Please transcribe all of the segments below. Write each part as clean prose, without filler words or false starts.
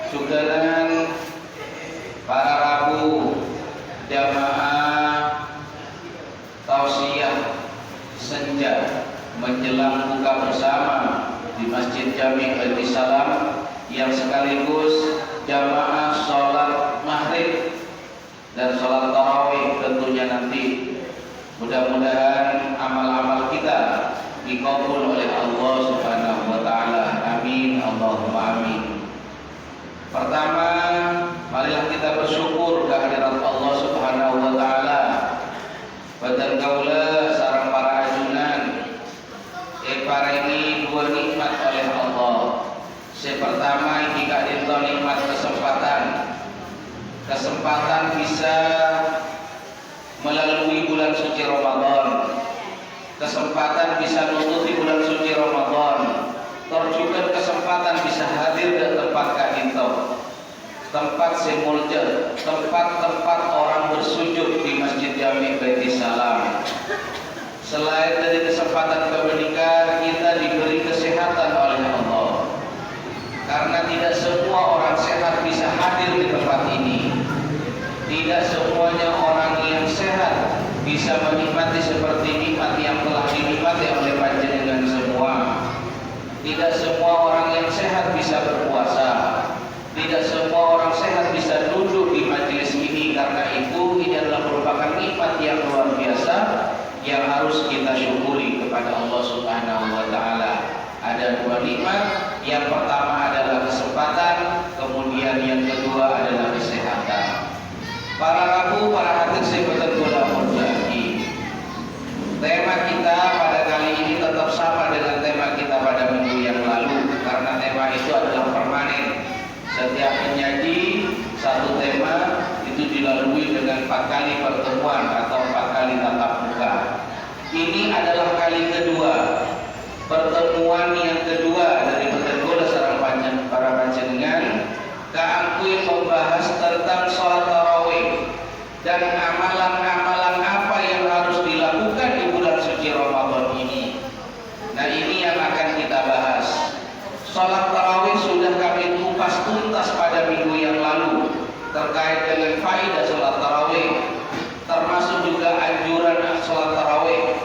Sudanan para Rabu jamaah tausiah senja menjelang buka bersama di Masjid Jami' Baitis Salam yang sekaligus jamaah sholat maghrib dan sholat tarawih tentunya nanti. Mudah-mudahan amal-amal kita dikabul oleh Allah Subhanahu wa taala. Amin Allahumma amin. Pertama, marilah kita bersyukur kehadirat Allah Subhanahu wa taala. Badan kaula sareng para ajunan paringi dua nikmat oleh Allah. Pertama, jika dinto nikmat kesempatan bisa melalui bulan suci Ramadan, kesempatan bisa nututi bulan suci Ramadan, terjugan kesempatan bisa hadir di tempat kadinto, tempat semulja, tempat-tempat orang bersujud di Masjid Jami' Baitis Salam. Selain dari kesempatan keberkahan, kita diberi kesehatan oleh Allah. Karena tidak semua orang sehat bisa hadir di tempat ini. Tidak semuanya orang yang sehat bisa menikmati seperti nikmat yang telah dinikmati oleh panjenengan semua. Tidak semua orang yang sehat bisa berpuasa. Tidak semua orang sehat bisa duduk di majelis ini. Karena itu ini adalah merupakan nikmat yang luar biasa yang harus kita syukuri kepada Allah Subhanahu wa taala. Ada dua nikmat. Yang pertama adalah kesempatan, kemudian yang kedua adalah kesehatan. Para Rabu, para hadir saya berjanji. Tema kita pada kali ini tetap sama dengan tema kita pada minggu yang lalu, karena tema itu adalah permanen. Setiap penyaji satu tema itu dilalui dengan 4 kali pertemuan atau 4 kali tatap muka. Ini adalah kali kedua, pertemuan yang kedua dari Betul sareng para panjenengan. Kaangkuy membahas tentang sholat tarawih dan amalan-amalan apa yang harus dilakukan di bulan suci Ramadan ini. Nah, ini yang akan kita bahas. Sholat tarawih sudah kami kupas tuntas pada minggu yang lalu terkait dengan faedah sholat tarawih, termasuk juga anjuran sholat tarawih,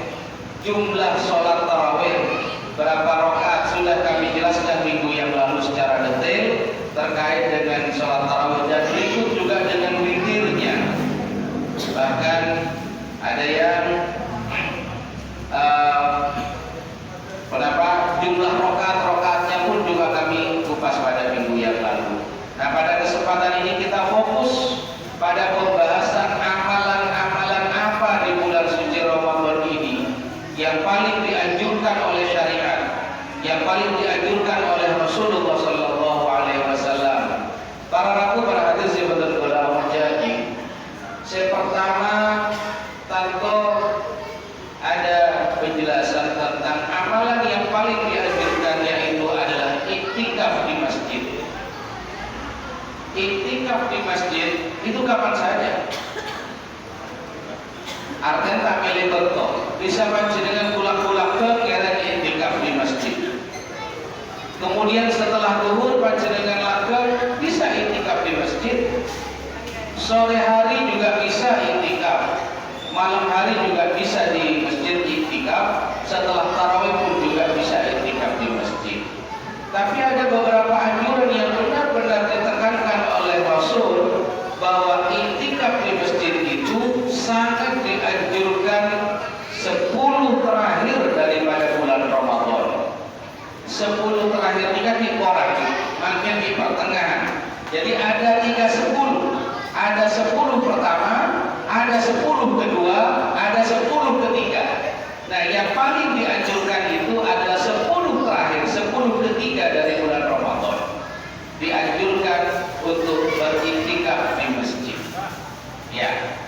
jumlah sholat tarawih, berapa rakaat sudah kami jelaskan minggu yang lalu secara detail terkait dengan sholat tarawih, dan berikut juga dengan witirnya. Bahkan ada yang jumlah rakaat-rakaatnya pun juga kami kupas pada minggu yang lalu. Nah, pada kesempatan ini kita fokus pada pembahasan amalan-amalan apa di bulan suci Ramadan ini yang paling dianjurkan oleh syariat, yang paling dianjurkan oleh Rasulullah Sallallahu Alaihi Wasallam. Para Rabu, para hadir saya betul-betul menjanji. Pertama, tentu ada penjelasan tentang amalan yang paling dianjurkan, yaitu adalah iktikaf di masjid. Iktikaf di masjid itu kapan saja. Artinya tak milih betul. Bisa panjenengan pulang-pulang ke keren iktikaf di masjid. Kemudian setelah zuhur panjenengan lakukan bisa iktikaf di masjid. Sore hari juga bisa iktikaf. Malam hari juga bisa di masjid iktikaf. Setelah tarawih pun juga bisa iktikaf di masjid. Tapi ada beberapa anjuran yang benar-benar ditekankan oleh Rasul bahwa iktikaf di masjid itu sangat dianjurkan 10 terakhir daripada bulan Ramadan. 10 terakhir ini kan dikorak, makin di pertengahan. Jadi ada 3-10, ada 10 pertama, ada 10 kedua, ada 10 ketiga. Nah, yang paling dianjurkan itu adalah 10 terakhir, 10 ketiga dari bulan Ramadan. Dianjurkan untuk beriktikaf di masjid. Ya,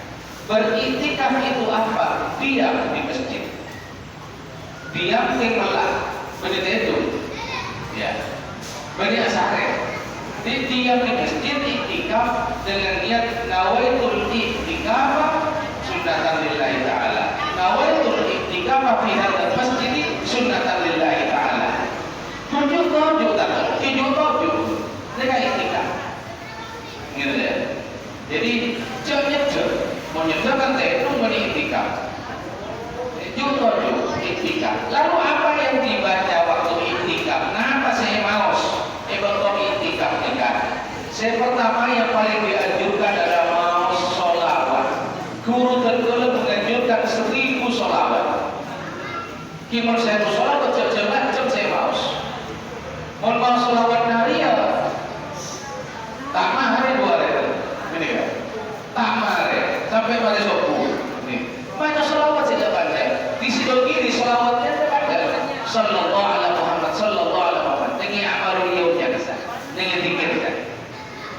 beriktikaf itu apa? Diam di masjid. Diam tinggallah. Begitu itu. Ya. Bani asare. Diam di masjid iktikaf dengan niat nawaitul iktikaf sunnatan lillahi ta'ala. Nawaitul iktikaf fi hadzal masjid sunnatan lillahi ta'ala. Tujuh dengan iktikaf. Menyedangkan itu meniktikam. Contoh iktikaf. Lalu apa yang dibaca waktu iktikaf? Nah, apa saya maus? Betul iktikaf nikah. Saya pertama yang paling dianjurkan adalah maus sholawat. Guru tergolong menganjurkan 1000 sholawat. Kimur saya sholawat macam saya maus. Mohon maus sholawat naria. Tak mahal 2 hari. Ini kan? Tak mahal sampai pada subuh. Baca sholawat saja baca. Di sidang kiri sholawatnya baca. Sallallahu alaihi Muhammad, sallallahu alaihi Muhammad. Dengan amalul yaumnya kesah. Dengan dikirkan.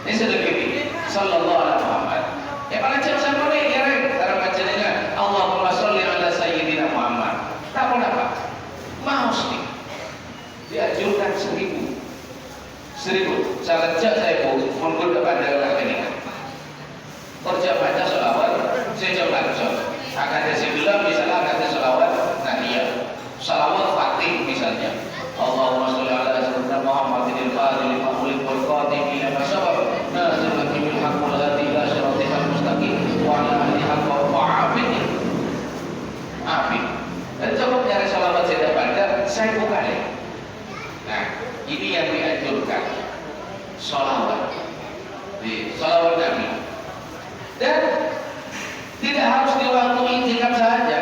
Di sidang kiri sallallahu alaihi Muhammad. Baca sama ni ya. Cara baca dengan Allahumma sholli ala sayyidina Muhammad. Tak pun apa. Maus ni. Diajukan 1000. Saya cek saya pun mengikut kepada orang ini. Kerja baca sholawat, saya coba akan ada bilang misalnya akan ada sholawat Nadia, sholawat Fatih misalnya. Allahumma sholli ala sayyidina Muhammadin al-Fatih lima ulil wal qatimi lima sabab nazil bil haqqil hadi ila siratal mustaqim wa ala alihi haqqa wa afid. Dan coba nyari sholawat saya baca, saya buka deh. Nah, ini yang dianjurkan sholawat di sholawat Nabi. Dan tidak harus di waktu iktikaf saja.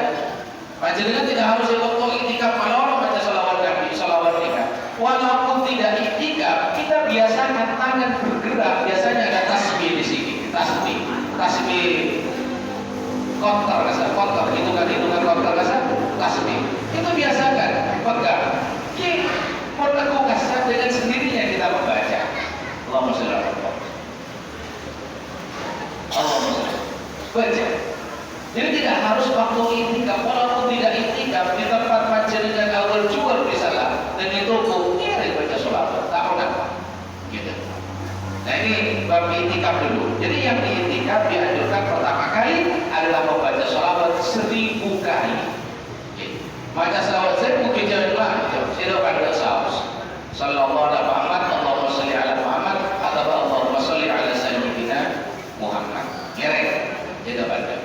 Panjenengan tidak harus di waktu iktikaf malam baca sholawat Nabi, sholawat nikah. Walaupun tidak iktikaf, kita biasakan tangan bergerak. Biasanya ada tasbih di sini, tasbih kontor rasa, kontor hitungan kontor rasa, tasbih. Itu biasakan, pegang. Melakukan dengan sendirinya kita membaca. Allahumma sholli ala Muhammad. Baca. Jadi tidak harus waktu iktikaf, walaupun tidak iktikaf di tempat panjenengan awal jual misalnya dan itu kira baca sholawat, tak apa, gitu. Nah ini bab iktikaf dulu. Jadi yang diiktikaf dianjurkan pertama kali adalah membaca sholawat 1000 kali. Baca sholawat 1000 kejalan tidak pada saus. Sallallahu alaihi Muhammad, Allahumma sholli ala Muhammad, atau Allahumma sholli ala sayyidina Muhammad. Kira tidak baca.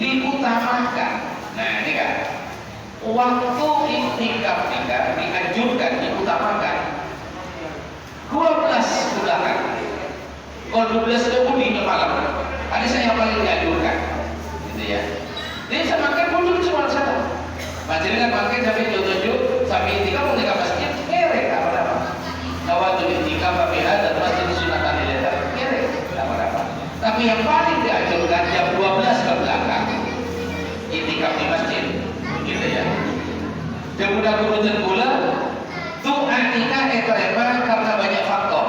Diutamakan. Nah ini kan waktu iktikaf nikah dianjurkan diutamakan 12 bulan. Kalau 12 ribu di malam. Ada saya yang paling dianjurkan, gitu ya. Dia semakan pun cuma satu. Panjenengan pakai sampai 7 sampai iktikaf mau nikah masjid, kere apa-apa. Tawadul iktikaf biha dan masjid sunatan lillahi. Kere apa-apa. Tapi yang paling dianjurkan jam 12 ke belakang iktikaf di masjid, gitu ya. Kemudian urutan pula doa nikah eterema karena banyak faktor.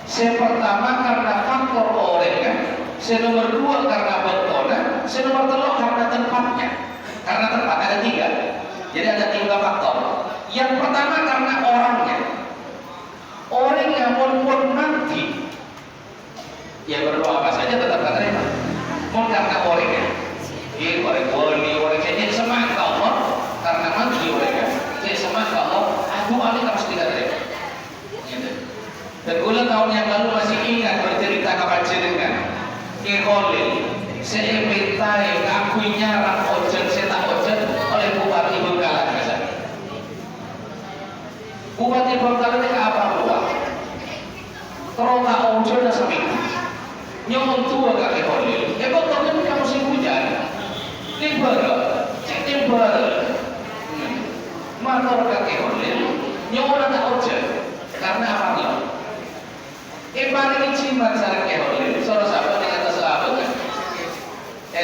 Yang pertama karena faktor orang kan. Yang nomor 2 karena bentuknya. Yang nomor 3 karena tempatnya. Karena tempat ada 3. Jadi ada 3 faktor. Yang pertama karena orangnya. Orang yang pun mati. Ya berdoa apa saja tetap terima. Mau karena orangnya. Ini orang wali, orang jadi semangat Allah karena mati orangnya. Jadi semangat Allah. Aduh, Ali harus tidak terima. Gitu. Dan bulan tahun yang lalu masih ingat bercerita kapan jenengan. Kholil, saya mintai aku nyarang ojen, saya tak ojen oleh Bupati Bengkalan. Bupati Bengkalan ini apa buat? Terota ojen dah seminggu. Nyomong tua kaki Kholil. Betul kan kamu musim hujan. Timber, motor kaki Kholil. Nyomong tak ojen karena apa nih? Paling cimat sarang Kholil. Soalnya sahabat yang atas labut kan?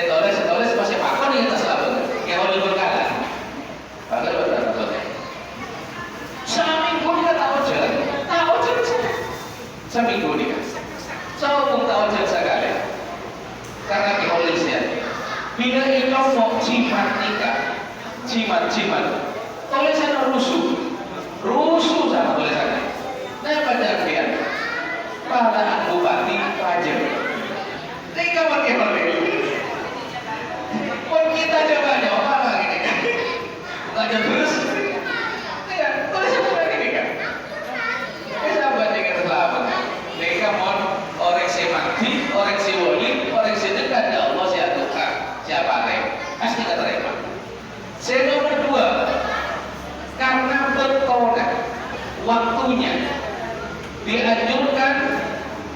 Toles masih pakon yang atas labut. Kholil Bengkalan. Pakai betul. Seminggu dia tak ojen seminggu dia. Pun tak ojen sekali. Karena Kholil siap. Bila itu mau cimat nikah, cimat. Tulisannya rusuh sama tulisannya. Nah baca biar. Pada bupati pajak. Ini kawan Kholil. Pun kita coba jawab apa gini kan? Baca terus. Ya, tulisannya gini kan. Sahabat dengan selamat. Mereka mohon orang si mati, orang si wali, orang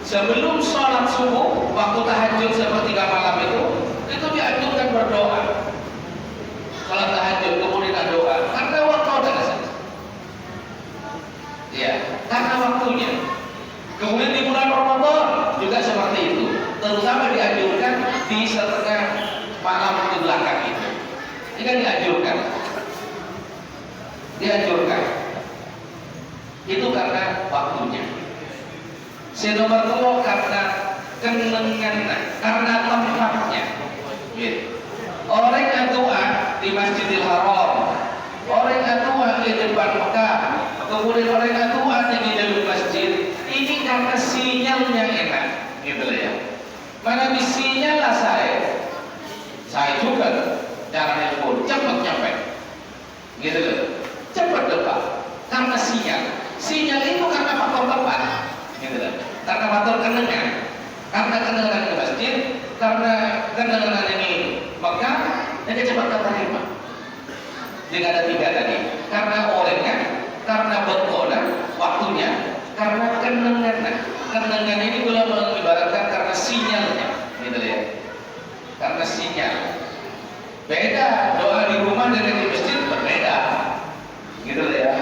sebelum sholat subuh, waktu tahajud sepertiga malam itu dianjurkan berdoa. Sholat tahajud kemudian doa, karena waktu ada saja. Ya, karena waktunya. Kemudian di bulan Ramadan juga seperti itu, terutama dianjurkan di setengah malam ke belakang itu. Ini kan dianjurkan. Itu karena waktunya. Nomor 2 karena kenengannya, karena tempatnya. Gitu. Orang yang tua di Masjidil Haram, orang yang tua di depan Mekah, kemudian orang yang tua di dalam masjid, ini karena sinyalnya enak, gitu ya. Mana di sinyal lah saya juga cara telepon cepat nyampe, gitu loh, cepat depan, karena sinyal itu karena faktor tempat, gitu loh, karena faktor kenengan, karena kenengan di masjid, karena kenengan ini Mekah, jadi cepat keterima. Jika ada 3 tadi, karena orangnya, karena betulnya, waktunya, karena kenengan ini belum mengibaratkan karena sinyalnya, gitu ya. Karena sinyal. Beda doa di rumah dengan di masjid berbeda, gitu ya.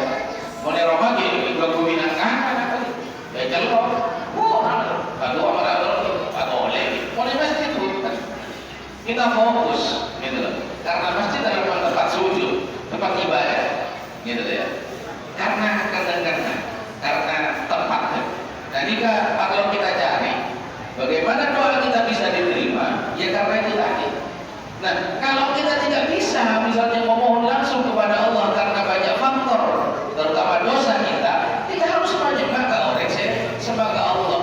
Mulai Roma gini, gua minat baca lo, lalu atau oleh, mulai masjid bukan. Kita fokus, gitu loh. Karena masjid adalah tempat sujud, tempat ibadah, gitu ya. Karena tempatnya. Nah, jika kalau kita cari bagaimana doa kita bisa diterima, ya karena itu tadi. Nah, kalau kita tidak bisa misalnya memohon langsung kepada Allah karena banyak faktor, terutama dosa kita harus menyembah ke orang sebagai Allah.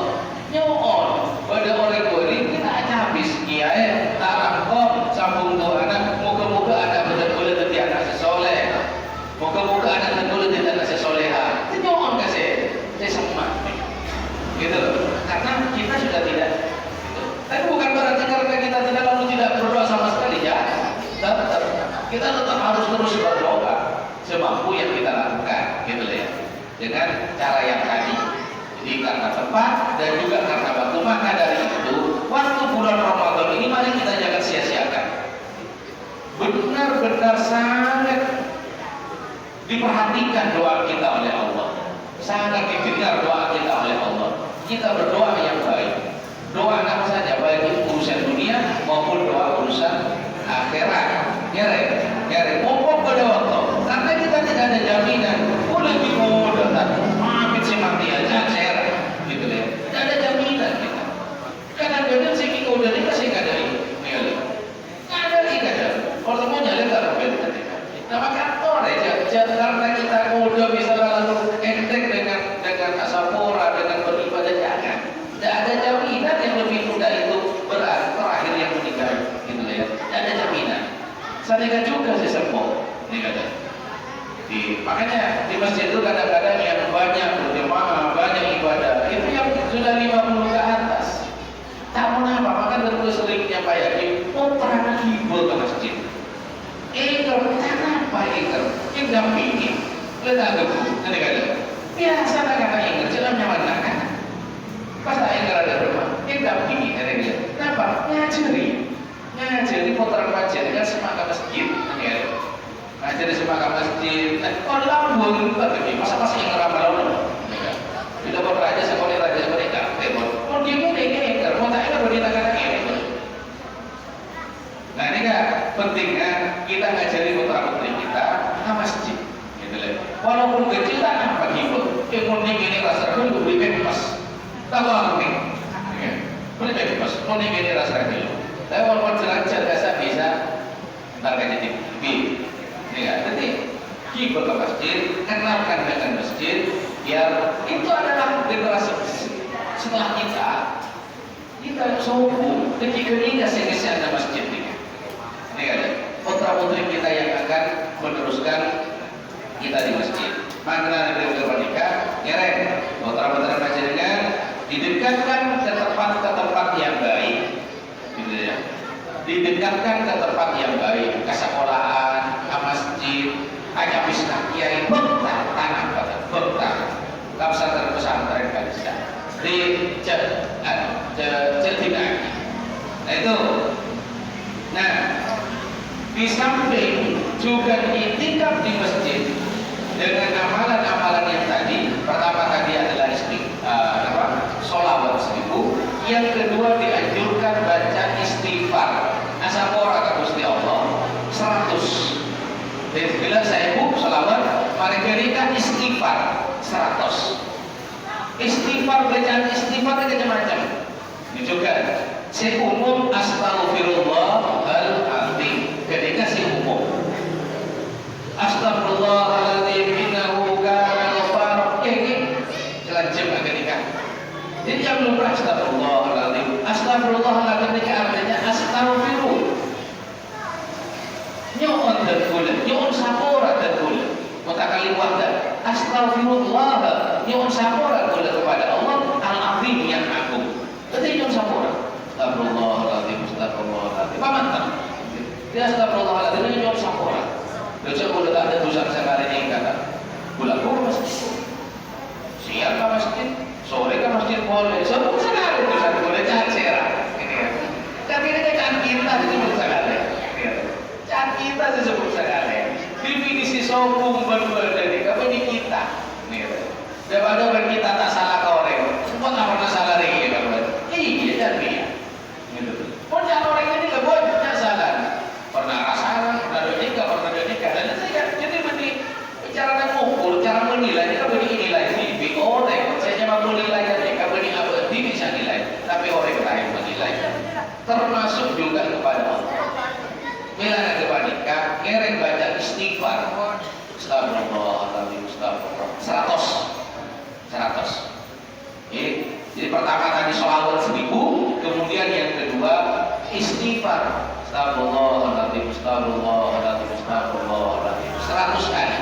Nyoon pada orang kita aja habis kiai tarakkom sambung doa anak, moga-moga anak betul-betul jadi anak sesoleh, moga-moga anak betul-betul jadi anak sesoleha. Itu nyoon kasih semak, gitu loh. Karena kita sudah tidak. Tapi bukan berarti karena kita tidak lalu tidak berdoa sama sekali, ya. Kita tetap harus terus berdoa semampu yang kita lakukan, gitu ya. Dengan cara yang tadi. Jadi karena tempat dan juga karena waktu. Maka dari itu, waktu bulan Ramadan ini mari kita jangan sia-siakan. Benar-benar sangat diperhatikan doa kita oleh Allah. Sangat didengar doa kita oleh Allah. Kita berdoa yang baik. Doa apa saja, baik urusan dunia maupun doa urusan akhirat. Nyere, pokok pada waktu. Karena kita tidak ada jaminan. Boleh dimudah, amit si mati aja, gitu ya. Tidak ada jaminan kita. Kadang-kadang sih kita udah dikasih kadang ini. Kadang. Kalau mau nyalin tak robek tadi. Nama kantor aja. Karena kita udah bisa lalu enteng dengan asapora, dengan beribadah jangan. Tidak ada jaminan yang lebih mudah itu terakhir yang menikah, gitu ya. Tidak ada jaminan. Saya juga sih sembuh, ini kata. Makanya di masjid itu kadang-kadang yang banyak berjemaah, banyak ibadah, itu yang sudah 50 ke atas. Tak mau apa, maka terus seringnya Pak Yakin, pernah hibur ke masjid. Kenapa yang dampingin? Lihat aku, nanti kata. Biasa kata ingat, jalan nyaman kan? Pas saya ada rumah, yang dampingin, nanti kata. Kenapa? Ngajari putaran wajah dengan semangat masjid, nanti kata. Ngajari semangat masjid, lambung, masa-masa yang ngeramal. Bila berraja sekolah raja mereka, mau dia ini, mau tak ada berdita kata ini. Nah ini kan pentingnya kita ngajari putra-putri kita ke masjid, gitu lah. Walaupun kecil tak apa gitu, mending ini rasa dulu beli bebas, tak tahu nih, beli bebas, mending ini rasa dulu. Tapi walaupun selancar bisa, ntar kayak jadi jadi kita ke masjid, kenalkan dengan masjid, biar itu adalah generasi setelah kita sombong ketika dikasih ada masjid ini. Ini ada putra-putri kita yang akan meneruskan kita di masjid. Mana dari nikah, nyereng putra-putri masjidnya didekatkan ke tempat yang baik, gitu ya. Didekatkan ke tempat yang baik, ke sekolahan, ke masjid, hanya bisa kiai bektar tanah pada bektar, kapsatan pesantren kan bisa. tidak. Nah itu. Nah, di samping juga itikaf di masjid dengan amalan-amalan yang tadi. Pertama tadi adalah sholawat 1000. Yang kedua dianjurkan baca istighfar. Asapora ka Gusti Allah 100. Dan bila saya sholawat, mari berikan istighfar 100. Istighfar, bacaan istighfar itu macam-macam. Ini juga si umum astaghfirullahaladzim. Ketika si umum astaghfirullahaladzim innahu kana ghaffar. Ini lanjut ketika. Jadi yang belum pernah astaghfirullahaladzim. Astaghfirullahaladzim ini artinya astaghfirullah. Nyon dan kulit, nyon sapora dan kulit. Mutakali wahda, astaghfirullah, nyon sapora kulit kepada Allah al-azim yang agung. Jadi nyon sapora. Astaghfirullahaladzim, astaghfirullahaladzim. Pamantap. Dia astaghfirullahaladzim ini nyon sapora. Dosa kulit ada dosa sekali ini kata. Bulan masjid. Siang ke masjid, sore ke masjid boleh. Sebut sekali dosa kulit cerah. Tapi ini kan kita disebut sekali. Kita disebut sekali. Definisi sombong berbeda nih. Apa ini kita? Daripada kita tak salah koreng. Semua tak pernah salah lagi kan? Iya dan dia. Pun jangan orang ini lebih salah. Pernah rasakan, pernah nikah, dan jadi mesti bicara mengukur, cara menilai. Kita beri nilai ini. Orang saya cuma menilai kan? Kita beri apa? Dia bisa nilai, tapi orang lain menilai. Termasuk juga kepada Allah. Bila ada panika, kereng baca istighfar. Astagfirullahaladzim, astagfirullah. 100. Jadi pertama tadi sholawat 1000, kemudian yang kedua istighfar. Astagfirullahaladzim, astagfirullahaladzim, astagfirullahaladzim. 100 kali.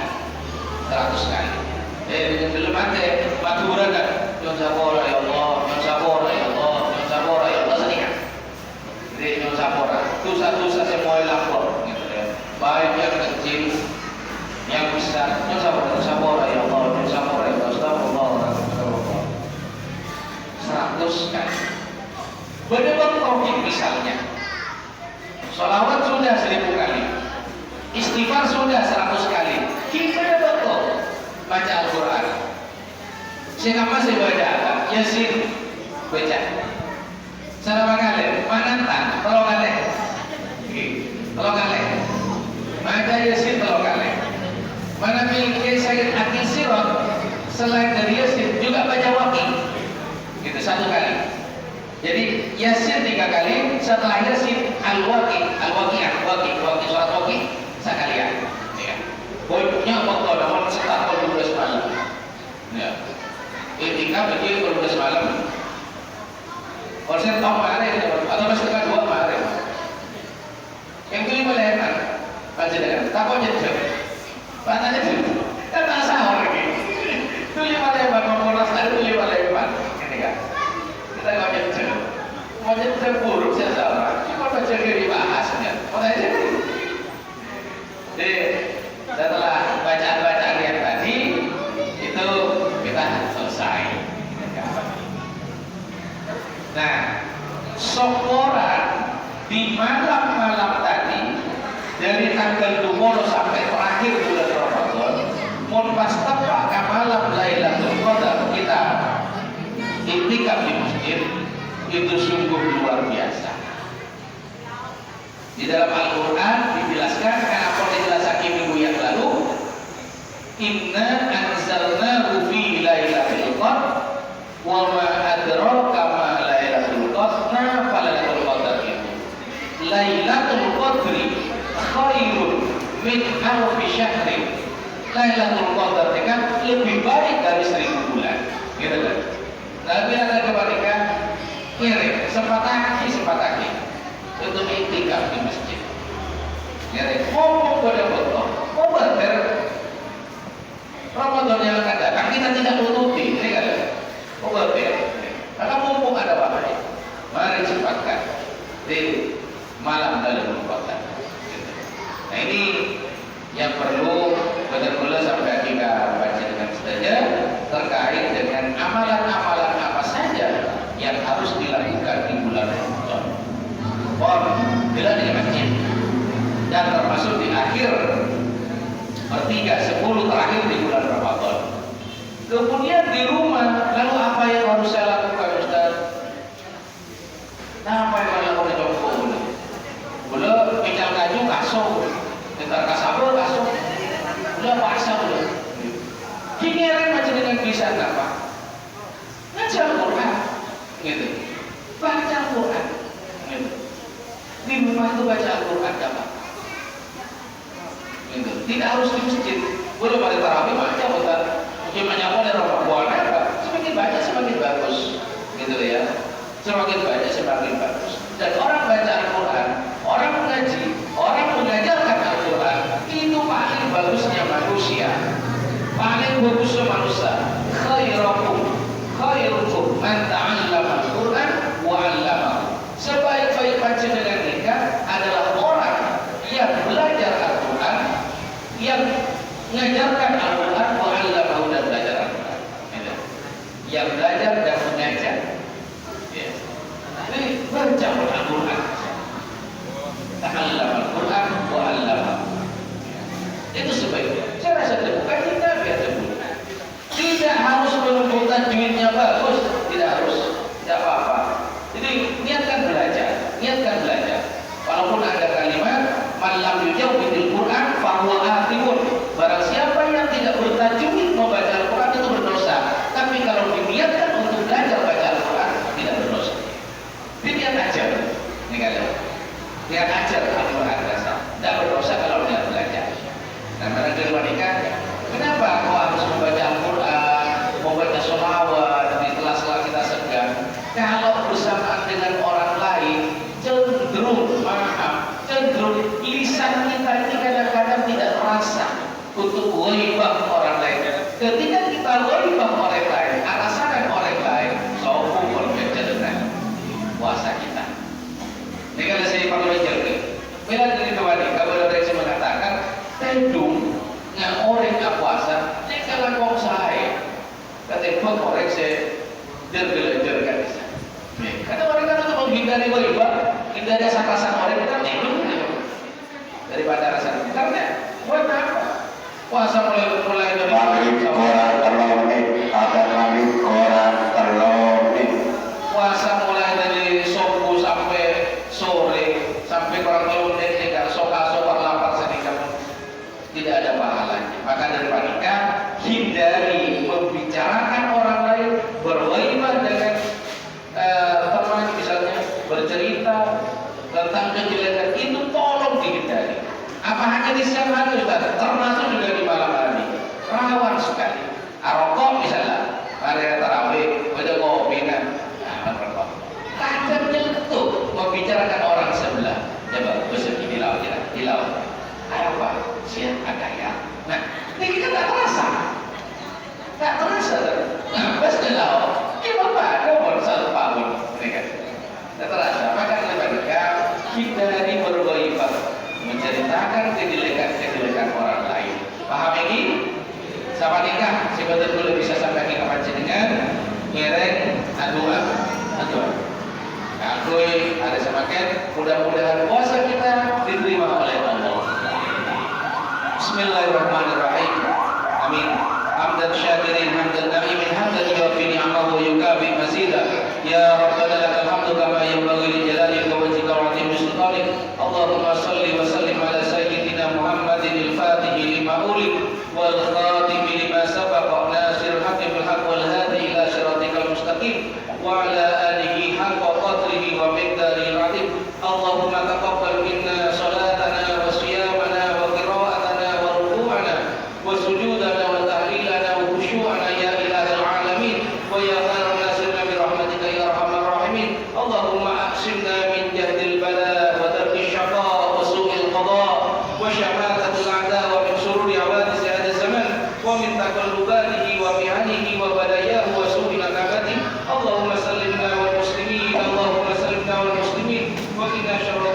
100 kali. Belum ada matura kan? Nyon sapora ya Allah, nyon sapora ya Allah, nyon sapora ya Allah sedikit. Jadi nyon sapora. Dosa-dosa semua lapor gitu ya. Baik yang kecil, yang besar. Nyon sapora ya Allah, nyon sapora ya Allah, astagfirullahaladzim, astagfirullah. 100 kali. Benar-benar tauhid misalnya. Sholawat sudah 1000 kali. Istighfar sudah 100 kali. Kita betul baca Al-Quran. Saya masih baca Yasin baca. Salah kali, manantan, tolong kali. Tolong kali. Baca Yasin tolong kali. Mana miliki Sayyid Akhil Sirot selain dari Yasin juga baca Waqi. Itu 1 kali. Jadi Yasin 3 kali, setelah Yasin Al-Waqi'ah, Waqi surat Waqi sekalian. Ya. Poinnya waktu namun setelah 12 malam. Ya. Itikaf bagi 12 malam. Kalau saya tahu kemarin atau masih tengah 2 kemarin. Yang kelima leheran, panjenengan. Takutnya jam. Patahnya jam. Kan tak sahur lagi. Itu 5 lebar, memporos ada 5 lebar. Kita nggak nyecel, mau nyecel buruk saya salah. Cuma baca kiri bahasnya, mau aja. Jadi setelah bacaan-bacaan yang tadi itu kita selesai. Nah, syukuran di malam-malam tadi dari tanggal 20 sampai terakhir bulan Ramadan, mun pas tepat ke malam Lailatul Qadar kita itikaf di masjid itu sungguh luar biasa. Di dalam Al-Quran dijelaskan, kenapa dijelaskan minggu yang lalu, inna anzalnahu fi lailatul qadr wa ma adraka ma lailatul qadr falailatul qadr itu lailatul qadri khairun min alfi syahrin. Lailatul qadr itu kan lebih baik dari 1000 bulan, gitu kan. Tapi ada kebalikan, kiri, sempat kaki untuk itikaf di masjid. Kiri, ngomong pada betul, mau ber Ramadan yang akan datang kita tidak tutupi, ini kan? Mau ber karena mumpung ada waktu, mari cepatkan di malam dalam Qadar. Nah ini yang perlu benar-benar sampai kita baca dengan saja terkait dengan amalan-amalan apa saja yang harus dilakukan bila di masjid, dan termasuk di akhir pertiga 10 terakhir di bulan Ramadan. Kemudian di rumah, lalu apa yang harus saya lakukan, Ustaz? Nah, apa yang harus aku coba? Boleh pecal kaju kasih, entar kasabel kasih, boleh puasa boleh. Kini macam dengan bisa apa? Ngaji Al-Quran, gitu. Baca Al-Quran, gitu. Di rumah itu baca Al-Quran apa? Gitu. Tidak harus di masjid. Boleh pada tarawih baca, betul. Mungkin banyak oleh orang buana, semakin baca semakin bagus, gitu ya. Semakin baca semakin bagus. Dan orang baca Al-Quran, orang mengaji, orang mengajarkan Al-Quran, itu paling bagusnya manusia. Paling bagusnya manusia. Khairukum man ta'allama Al-Quran wa 'allamahu. Sebaik-baik panjenengan nikah adalah orang yang belajar Al-Quran, yang mengajarkan Al-Quran wa 'allamahu, dan belajar Al-Quran. Yang belajar dan mengajar. Ya. Jadi baca Al-Quran. Ta'allama Al-Quran wa 'allamahu. Itu sebaiknya. Saya rasa bukan kita biar dulu. Tidak harus menentukan duitnya bagus, tidak harus, tidak apa-apa. Jadi niatkan belajar, niatkan belajar. Walaupun ada kalimat man lam yujawwidil Quran fahuwa athimun. Barang siapa yang tidak bertajwid membaca Al-Quran itu berdosa. Tapi kalau diniatkan untuk belajar baca Al-Quran tidak berdosa. Jadi niat aja, ini kalian. Niat aja Al-Quran dasar. Tidak berdosa kalau niat belajar. Nah, barangkali wanita, kenapa kau harus membaca Al-Quran, membaca sholawat di kelas-kelas kita segan? Kalau bersamaan dengan orang lain, cenderung lisan kita ini kadang-kadang tidak terasa untuk ghaibah orang lain. Ketika kita ghaibah orang lain, alasan orang lain, sopo berbeda dengan puasa kita. Ini kalau saya pakai jaga, bila dari kawani, kalau ada yang mengatakan, tendung nggak orang nggak puasa, ini kalau kau saya, kata orang saya dergelajar kan bisa. Karena orang kan untuk menghindari ghaibah, hindari rasa orang kita tendung daripada rasa. Karena buat apa? Puasa mulai dari maghrib kurang terlonit, ada maghrib kurang terlonit. Puasa mulai dari subuh sampai sore, sampai kurang terlonit, tidak soka-soka lapar sedikit, tidak ada pahalanya. Maka daripada hindari membicarakan orang lain, berghaibah dengan teman misalnya, bercerita tentang kejelekan itu tolong dihindari. Apa hanya di siang hari, Ustaz? Termasuk juga di malam hari. Rawan sekali. Rokok misalnya, hari tarawih, ada kopi kan, rokok. Kadang nyetuk membicarakan orang sebelah. Coba besok di laut ya, di laut. Apa? Siang ada ya. Nah, ini kita tak terasa. Tak terasa. Nah, pas di laut, gimana? Ada pun satu tahun, mereka. Tak terasa. Maka mereka hindari berghaibah, menceritakan kejelekan orang lain. Paham ini? Sama nikah, si betul-betul bisa sampai nikah panjenengan, ngereng, aduan. Aku ada semakin, mudah-mudahan puasa kita diterima oleh Allah. Bismillahirrahmanirrahim. Amin. Hamdan syakirin, hamdan na'imin, hamdan yuafi ni'amahu wa yukafi mazida. Ya Rabbana lakal hamdu kama yanbaghi li jalalika wa wajhika wa 'azimi sultanik. Allahumma salli wa sallim ala sayyidina Muhammadin al-Fatih lima ulid wal khatim lima sabaqa nasir haqqi bil haqq wal hadi ila siratikal mustaqim wa ala alihi haqqa qadrihi wa miqdarihi al-'azim. Allahumma taqabbal minna salatana wa siyamana wa qira'atana wa ruku'ana wa sujudana wa tahlilana wa khushu'ana ya ilahal alamin wa ya khairan nasirna bi rahmatika ya arhamar rahimin. Allahumma aqsimna min jahdil bala wa darki syaqa wa su'il qada wa syamatatil a'da wa min sururi awadis hadha zaman wa min taqallubatihi wa mihanihi wa balayahu wa su'il akabati. Allahumma sallimna wal muslimin, Allahumma sallimna wal muslimin wa inna syarra